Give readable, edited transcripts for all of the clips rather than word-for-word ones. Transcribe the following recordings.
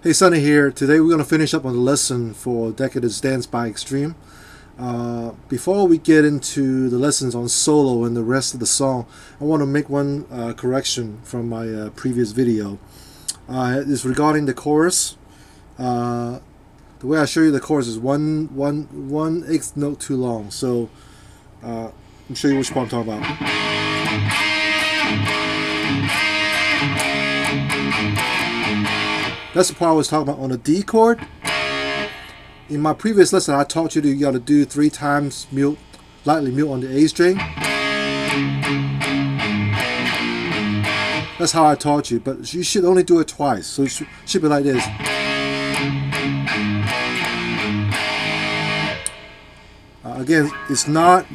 Hey, Sunny here. Today we're going to finish up on the lesson for Decadence Dance by Extreme. Before we get into the lessons on solo and the rest of the song, I want to make one correction from my previous video. It's regarding the chorus. The way I show you the chorus is one eighth note too long. So let me show you which part I'm talking about. That's the part I was talking about on the D chord. In my previous lesson, I taught you that you got to do 3 times mute, lightly mute on the A string. That's how I taught you, but you should only do it twice. So it should be like this. Again, it's not.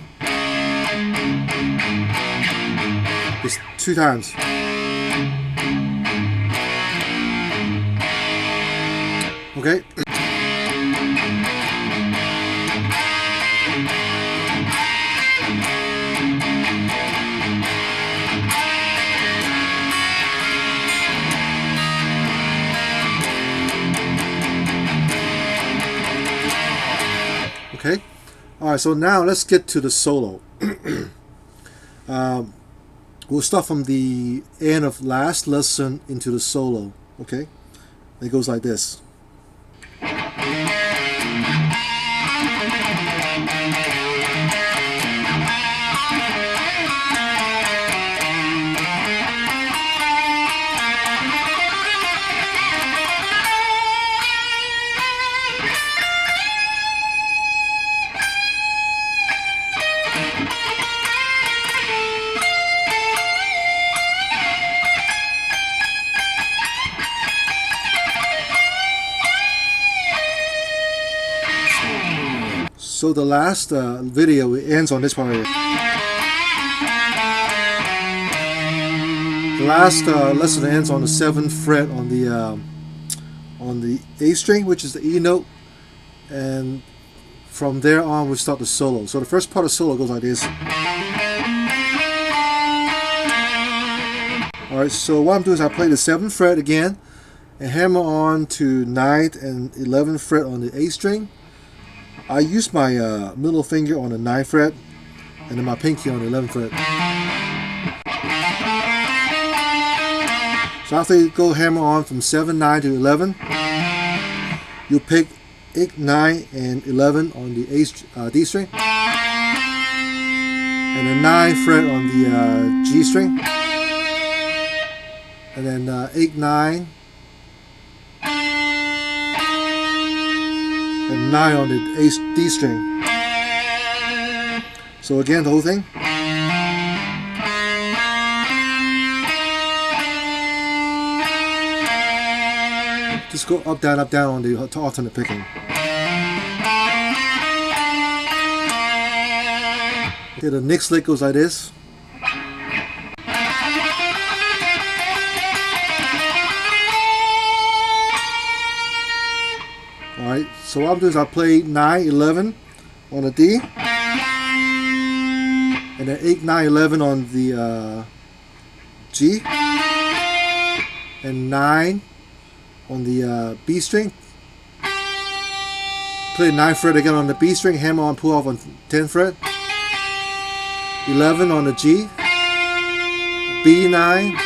It's 2 times. Okay. Okay. All right. So now let's get to the solo. We'll start from the end of last lesson into the solo. Okay. It goes like this. So the last video ends on this part here. The last lesson ends on the 7th fret on the A string, which is the E note, and from there on we start the solo. So the first part of solo goes like this. Alright, so what I'm doing is I play the 7th fret again and hammer on to 9th and 11th fret on the A string. I use my middle finger on the 9th fret and then my pinky on the 11th fret. So after you go hammer on from 7, 9 to 11, you pick 8, 9, and 11 on the D string, and the 9th fret on the G string, and then 8, 9, and 9 on the D string. So again, the whole thing. Just go up, down on the alternate picking. Okay, the next lick goes like this. Alright, so what I'm doing is I play 9, 11 on the D, and then 8, 9, 11 on the G, and 9 on the B string. Play 9th fret again on the B string, hammer on, pull off on 10th fret. 11 on the G, B9,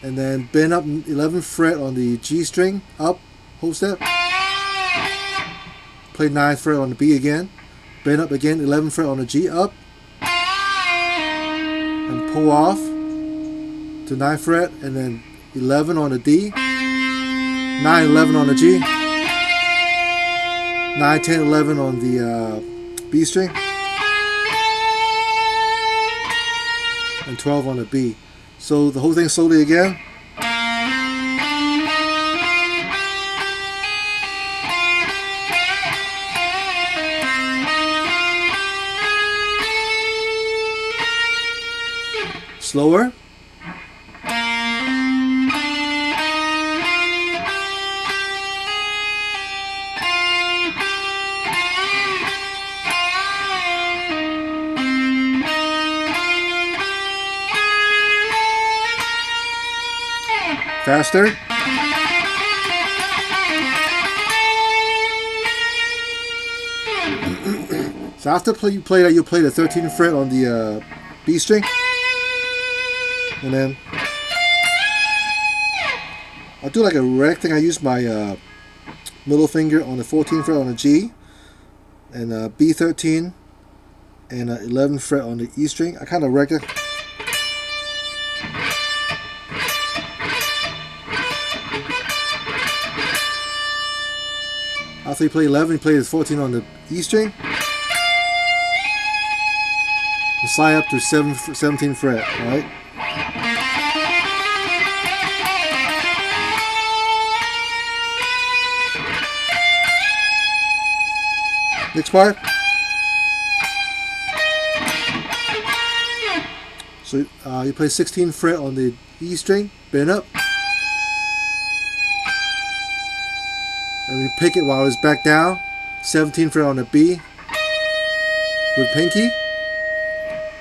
and then bend up 11th fret on the G string, up, whole step. Play 9th fret on the B again, bend up again, 11th fret on the G, up, and pull off to 9th fret, and then 11 on the D, 9, 11 on the G, 9, 10, 11 on the B string, and 12 on the B. So the whole thing slowly again. Slower. Faster. So after you play that, you play the 13th fret on the B string, and then I'll do like a rec thing. I use my middle finger on the 14th fret on the G, and B13, and 11th fret on the E string. I kind of rec it. After you play 11, you play the 14 on the E string. And slide up to 17th fret, alright? Next part. So you play 16th fret on the E string, bend up. And we pick it while it's back down. 17th fret on the B with pinky.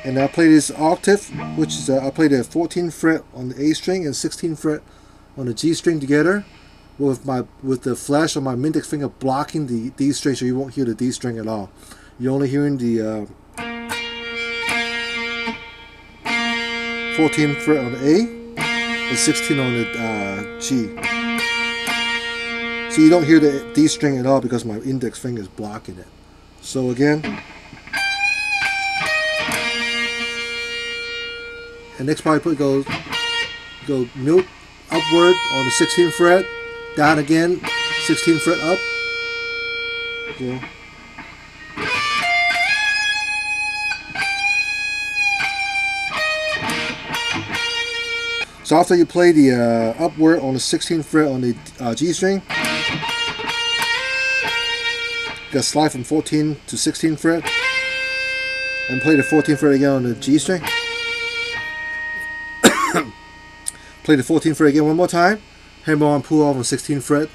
And I play this octave, which is I play the 14th fret on the A string and 16th fret on the G string together, with the flash on my index finger blocking the D string, so you won't hear the D string at all. You're only hearing the 14th fret on the A and 16 on the G. So you don't hear the D string at all because my index finger is blocking it. So again, and next part you go mute upward on the 16th fret, down again, 16th fret up. Okay. So after you play the upward on the 16th fret on the G string, you gotta slide from 14 to 16th fret, and play the 14th fret again on the G string. Play the 14th fret again one more time, hammer on, pull off on 16th fret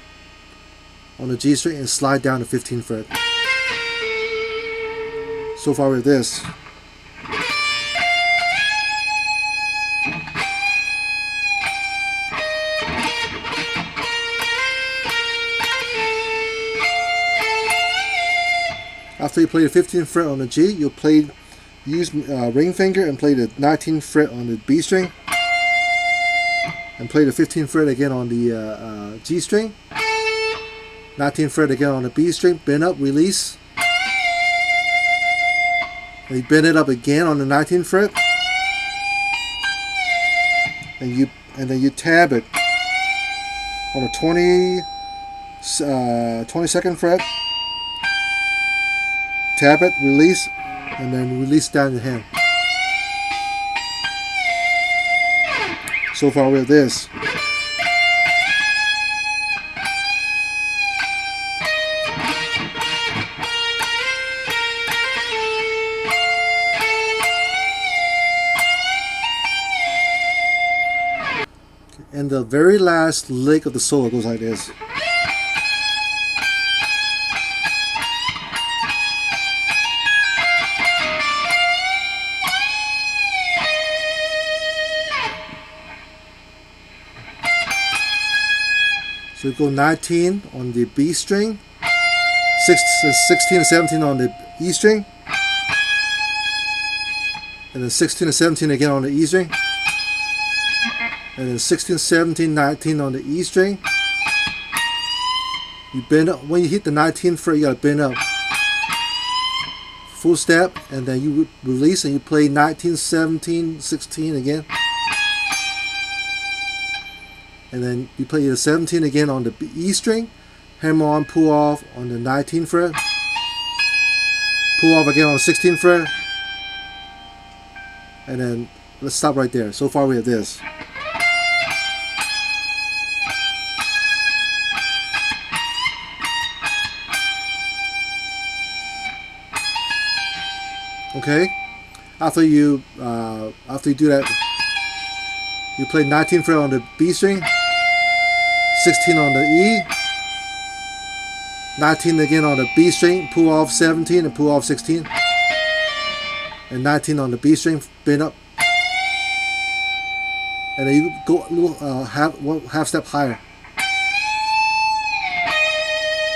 on the G string, and slide down to 15th fret. So far with this. After you play the 15th fret on the G, you'll use ring finger and play the 19th fret on the B string, and play the 15th fret again on the G string, 19th fret again on the B string, bend up, release, and you bend it up again on the 19th fret, and then you tab it on the 22nd fret. Tap it, release, and then release down the hand. So far with this. And the very last lick of the solo goes like this. So we go 19 on the B string, 16 and 17 on the E string, and then 16 and 17 again on the E string, and then 16, 17, 19 on the E string. You bend up. When you hit the 19th fret, you gotta bend up. Full step, and then you release and you play 19, 17, 16 again. And then you play the 17 again on the E string, hammer on, pull off on the 19th fret, pull off again on the 16th fret, and then let's stop right there. So far we have this. Okay, after you do that, you play 19th fret on the B string, 16 on the E, 19 again on the B string, pull off 17 and pull off 16, and 19 on the B string, bend up, and then you go a little half step higher,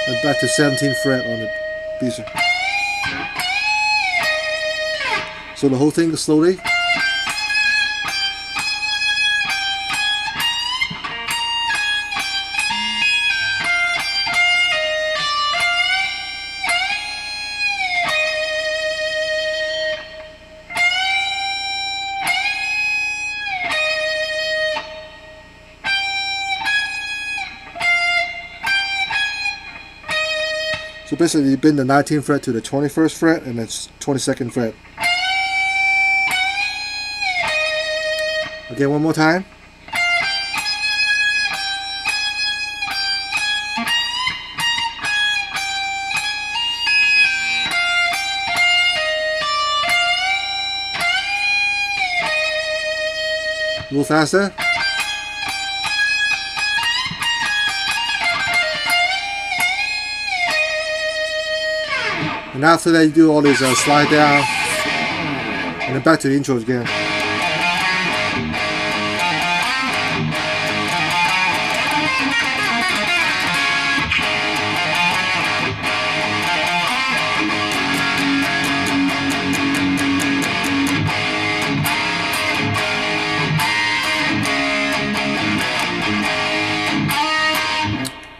and back to 17th fret on the B string. So the whole thing slowly. So basically you bend the 19th fret to the 21st fret and then 22nd fret. Again, one more time. A little faster. And after that, you do all this slide down, and then back to the intros again.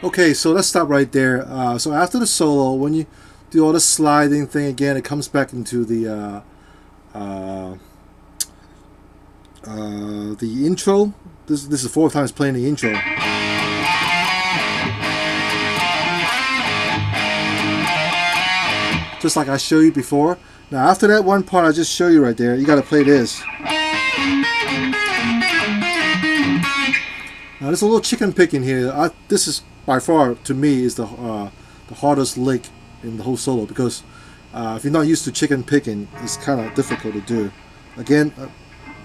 Okay, so let's stop right there. So after the solo, when you do all the sliding thing again, it comes back into the intro. This is the fourth time it's playing the intro. Just like I showed you before. Now after that one part I just showed you right there, you got to play this. Now there's a little chicken picking here. This is by far, to me, is the hardest lick in the whole solo, because if you're not used to chicken picking, it's kind of difficult to do. Again,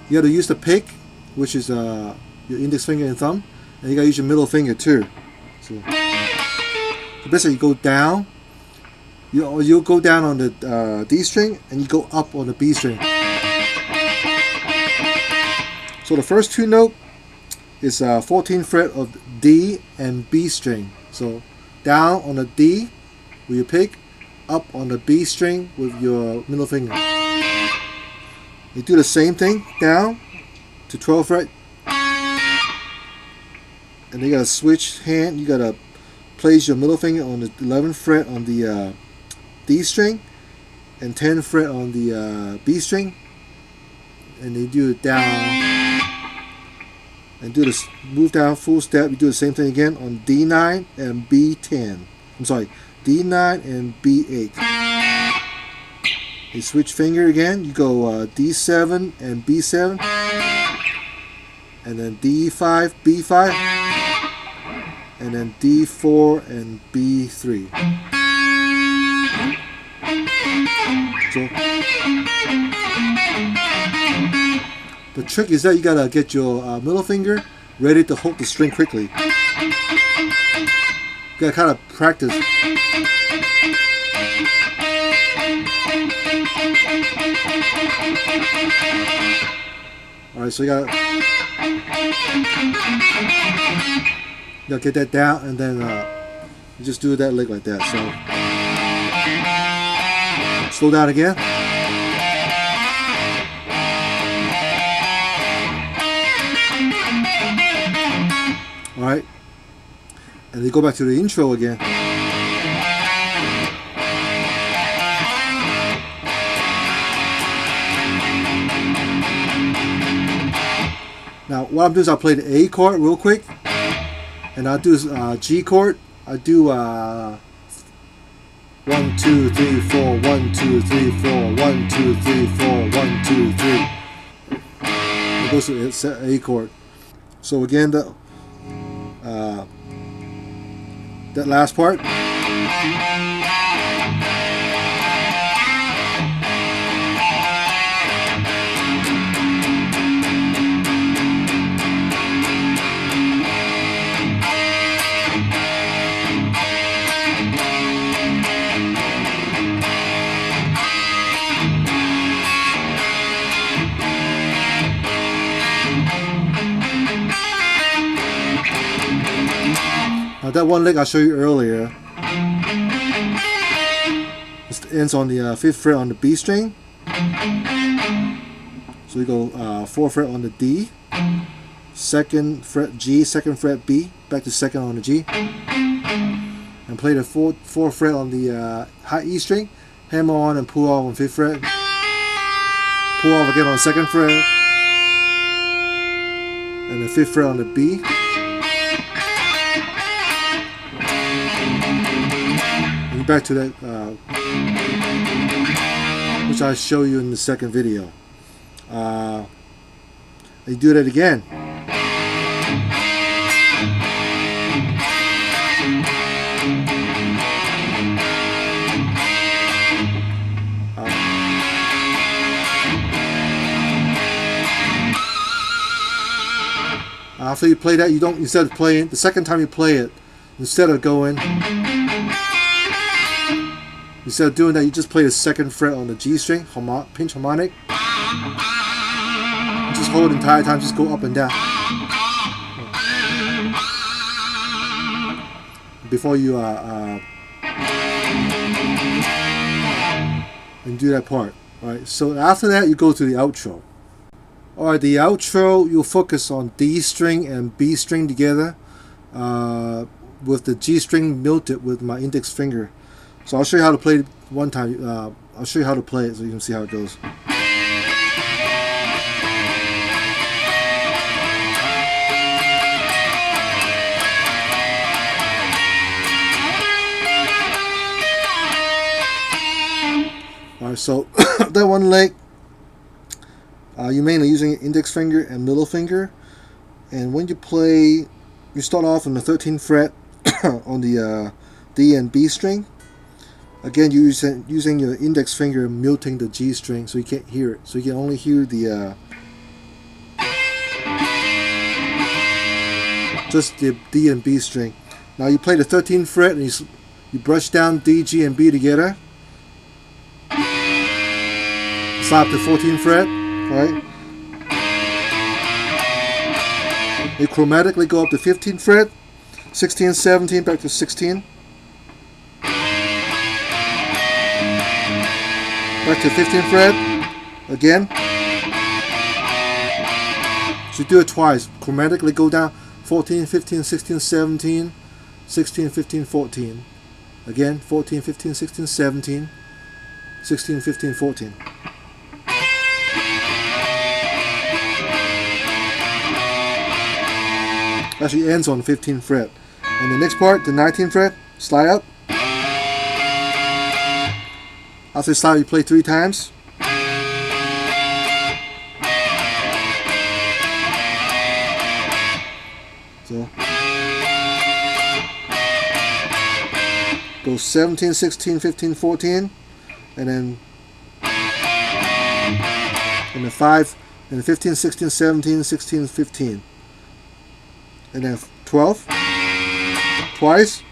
you got to use the pick, which is your index finger and thumb, and you got to use your middle finger too. So basically, you go down. You'll go down on the D string, and you go up on the B string. So the first two notes is 14th fret of D and B string. So down on the D with your pick, up on the B string with your middle finger. You do the same thing down to 12th fret, and you gotta switch hand. You gotta place your middle finger on the 11th fret on the D string and 10th fret on the B string, and you do it down. And do this, move down full step. You do the same thing again on D9 and B10. I'm sorry, D9 and B8. You switch finger again. You go D7 and B7, and then D5, B5, and then D4 and B3. So the trick is that you gotta get your middle finger ready to hold the string quickly. You gotta kind of practice. Alright, so you gotta get that down, and then you just do that lick like that. So slow down again. Alright, and then go back to the intro again. Now what I'm doing is I'll play the A chord real quick, and I'll do G chord. I do 1, 2, 3, 4, 1, 2, 3, 4, 1, 2, 3, 4, 1, 2, 3. It goes to the A chord. So again, that last part. That one lick I showed you earlier, it ends on the 5th fret on the B string, and So we go 4th fret on the D, 2nd fret G, 2nd fret B, back to 2nd on the G, and play the 4th fret on the high E string, hammer on and pull off on 5th fret, pull off again on 2nd fret, and the 5th fret on the B, and back to that which I show you in the second video. You do that again. After you play that, you don't, instead of playing, the second time you play it, instead of doing that, you just play the 2nd fret on the G string, pinch harmonic. Just hold the entire time, just go up and down. Before you and do that part. Alright, so after that you go to the outro. Alright, the outro, you'll focus on D string and B string together with the G string muted with my index finger. So I'll show you how to play it one time. I'll show you how to play it so you can see how it goes. Alright, so that one leg, you're mainly using index finger and middle finger, and when you play, you start off on the 13th fret on the D and B string. Again, you're using your index finger muting the G string so you can't hear it, so you can only hear the just the D and B string. Now you play the 13th fret and you brush down D, G, and B together. Slap the 14th fret, right? You chromatically go up to 15th fret, 16, 17, back to 16. Back to 15th fret, again. So you do it twice. Chromatically go down 14, 15, 16, 17, 16, 15, 14. Again, 14, 15, 16, 17, 16, 15, 14. Actually ends on 15th fret. And the next part, the 19th fret, slide up. After slide, you play 3 times. So go 17, 16, 15, 14, and then and the 5, and then 15, 16, 17, 16, 15. And then 12 twice.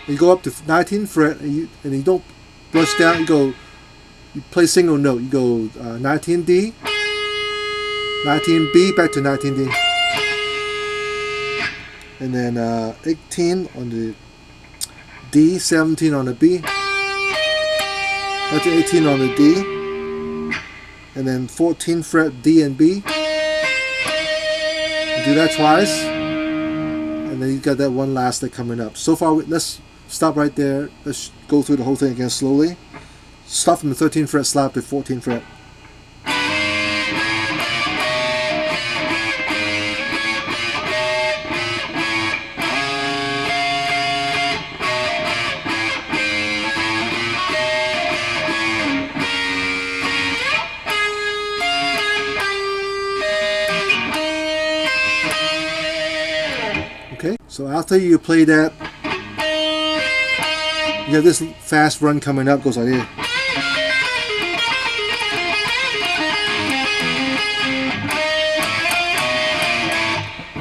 You go up to 19th fret and you don't brush down. You play single note. You go 19D, 19B, back to 19D, and then 18 on the D, 17 on the B, back to 18 on the D, and then 14th fret D and B. Do that twice, and then you got that one last lick coming up. So far, let's stop right there. Let's go through the whole thing again slowly. Start from the 13th fret, slap to 14th fret. Okay, so after you play that, you have this fast run coming up, goes like this.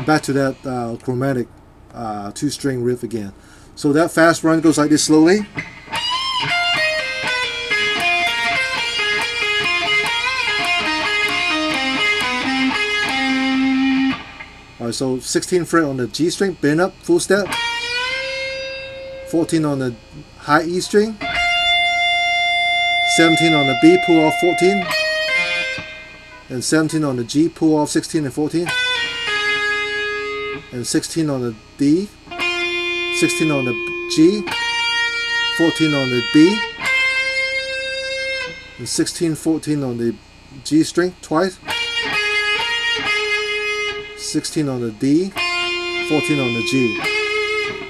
Back to that chromatic 2-string riff again. So that fast run goes like this slowly. Alright, so 16th fret on the G string, bend up, full step. 14 on the high E string. 17 on the B, pull off 14. and 17 on the G, pull off 16 and 14, and 16 on the D, 16 on the G, 14 on the B, and 16, 14 on the G string twice, 16 on the D, 14 on the G.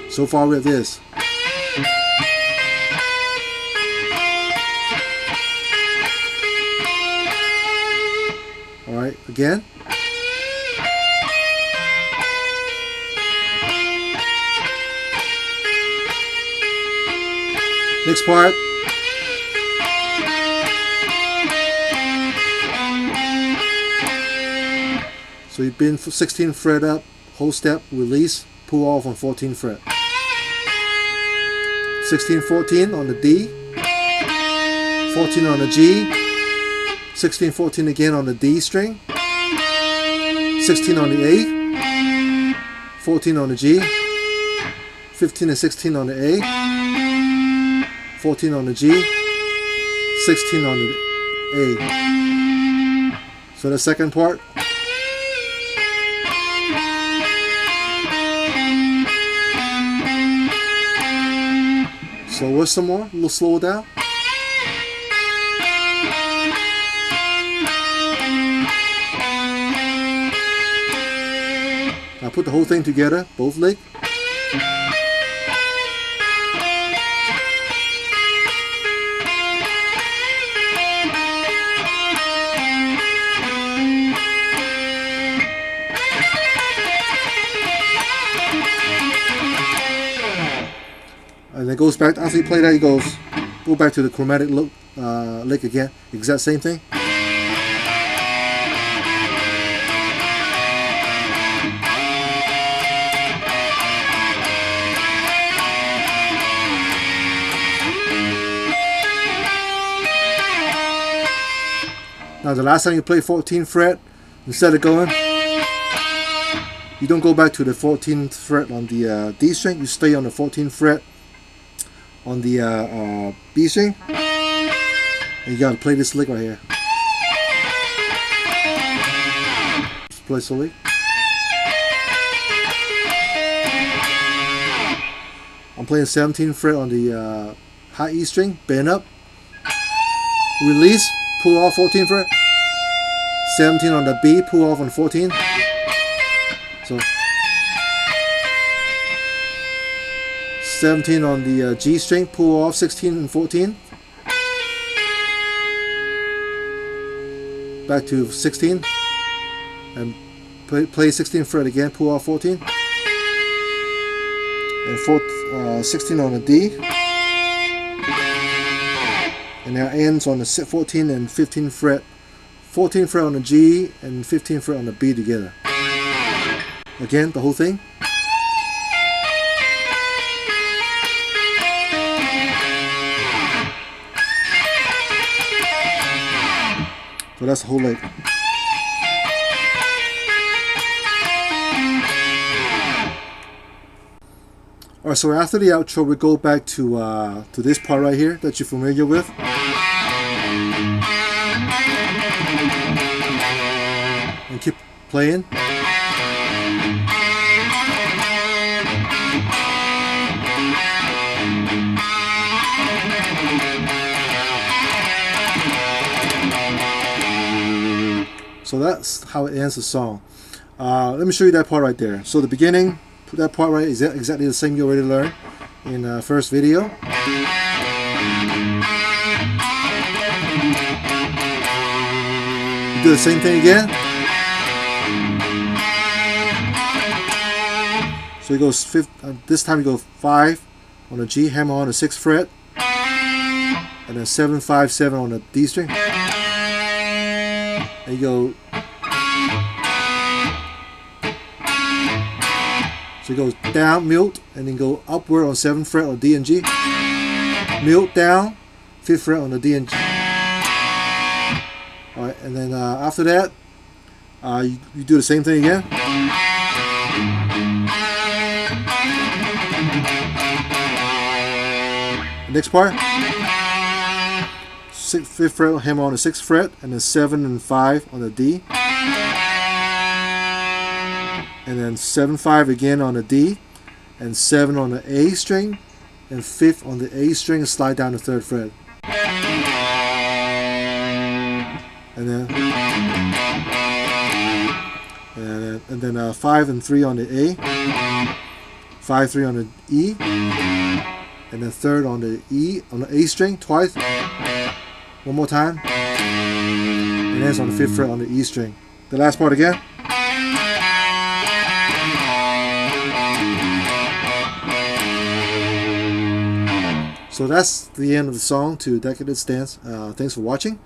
So far we have this. Alright, again. Next part. So you've been 16th fret up, whole step, release, pull off on 14th fret. 16, 14 on the D, 14 on the G, 16, 14 again on the D string, 16 on the A, 14 on the G, 15 and 16 on the A, 14 on the G, 16 on the A. So the second part. So what's some more? A little slower down. Now put the whole thing together, both legs. And it goes back, after you play that, it goes, go back to the chromatic lick again, exact same thing. Now the last time you play 14th fret, instead of going, you don't go back to the 14th fret on the D string, you stay on the 14th fret on the B string, and you gotta play this lick right here. Just play slowly. I'm playing 17th fret on the high E string, bend up, release, pull off 14th fret, 17 on the B, pull off on 14. So 17 on the G string, pull off 16 and 14. Back to 16 and play 16th fret again, pull off 14. And 16 on the D. And now ends on the 14 and 15th fret. 14th fret on the G and 15th fret on the B together. Again, the whole thing. So that's the whole leg. Alright, so after the outro, we go back to this part right here that you're familiar with. And keep playing. So that's how it ends the song. Let me show you that part right there. So the beginning, that part right is exactly the same you already learned in the first video. You do the same thing again. So it goes this time you go 5 on the G, hammer on the 6th fret, and then 7, 5, 7 on the D string. And you go, so it goes down, mute, and then go upward on 7th fret on D and G, mute down, 5th fret on the D and G. Alright, and then after that, you do the same thing again. The next part. fifth fret hammer on the 6th fret, and then 7 and 5 on the D, and then 7 5 again on the D, and 7 on the A string, and 5th on the A string, and slide down the 3rd fret, and then 5 and 3 on the A, 5 3 on the E, and then 3rd on the E on the A string twice, one more time, and then it's on the 5th fret on the E string. The last part again. So that's the end of the song to Decadence Dance. Thanks for watching.